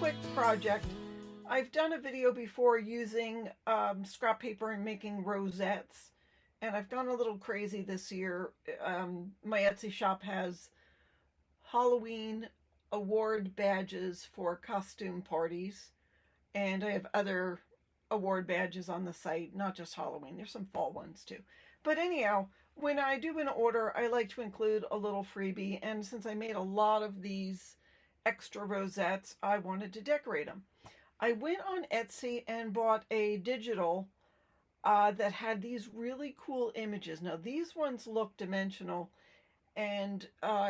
quick project. I've done a video before using scrap paper and making rosettes, and I've gone a little crazy this year. My Etsy shop has Halloween award badges for costume parties, and I have other award badges on the site, not just Halloween. There's some fall ones too. But anyhow, when I do an order, I like to include a little freebie, and since I made a lot of these extra rosettes, I wanted to decorate them. I went on Etsy and bought a digital that had these really cool images. Now these ones look dimensional, and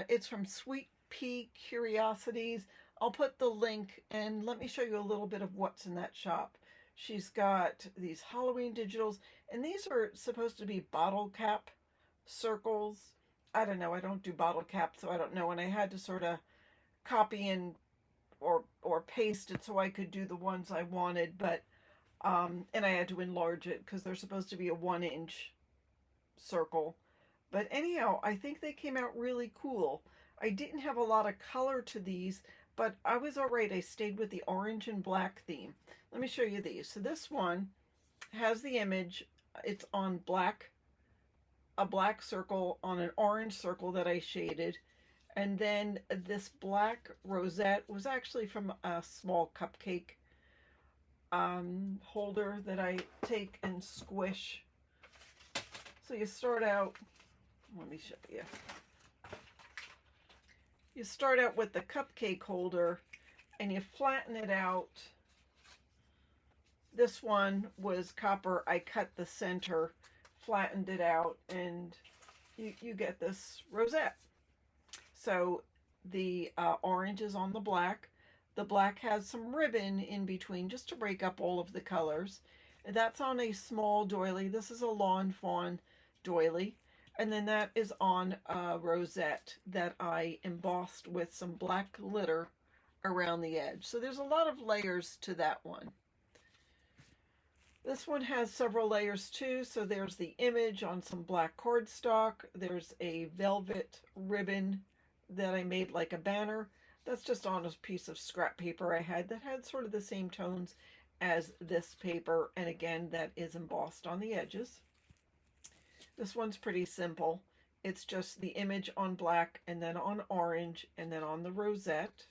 it's from SweetPeaCuriosities. I'll put the link, and let me show you a little bit of what's in that shop. She's got these Halloween digitals, and these are supposed to be bottle cap circles. I don't know, I don't do bottle caps, so I don't know, and I had to sort of copy and or paste it so I could do the ones I wanted, but and I had to enlarge it because they're supposed to be a 1-inch circle. But anyhow, I think they came out really cool. I didn't have a lot of color to these, but I was all right. I stayed with the orange and black theme. Let me show you these. So this one has the image. It's on black, a black circle on an orange circle that I shaded. And then this black rosette was actually from a small cupcake holder that I take and squish. So you start out, let me show you. You start out with the cupcake holder and you flatten it out. This one was copper. I cut the center, flattened it out, and you get this rosette. So the orange is on the black. The black has some ribbon in between just to break up all of the colors. That's on a small doily. This is a lawn fawn doily. And then that is on a rosette that I embossed with some black glitter around the edge. So there's a lot of layers to that one. This one has several layers too. So there's the image on some black cardstock. There's a velvet ribbon that I made like a banner. That's just on a piece of scrap paper I had that had sort of the same tones as this paper. And again, that is embossed on the edges. This one's pretty simple. It's just the image on black and then on orange and then on the rosette.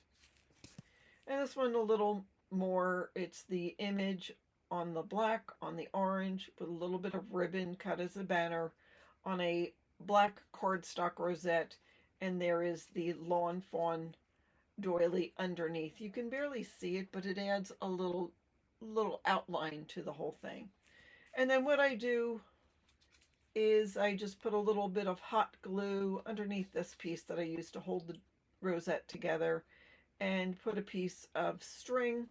And this one a little more, it's the image on the black, on the orange, with a little bit of ribbon cut as a banner on a black cardstock rosette. And there is the lawn fawn doily underneath. You can barely see it, but it adds a little outline to the whole thing. And then what I do is I just put a little bit of hot glue underneath this piece that I used to hold the rosette together, and put a piece of string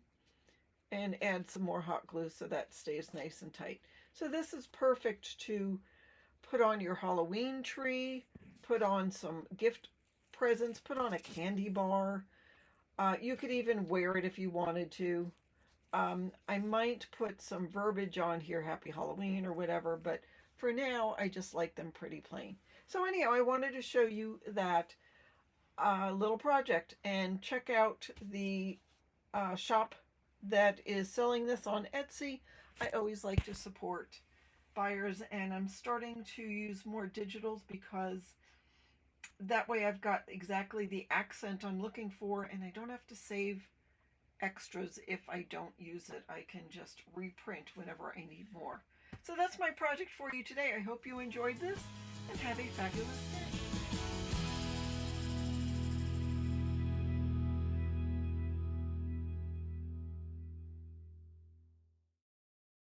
and add some more hot glue so that stays nice and tight. So this is perfect to put on your Halloween tree, put on some gift presents, put on a candy bar. You could even wear it if you wanted to. I might put some verbiage on here, Happy Halloween or whatever, but for now, I just like them pretty plain. So anyhow, I wanted to show you that little project, and check out the shop that is selling this on Etsy. I always like to support buyers, and I'm starting to use more digitals because that way I've got exactly the accent I'm looking for, and I don't have to save extras if I don't use it. I can just reprint whenever I need more. So that's my project for you today. I hope you enjoyed this and have a fabulous day.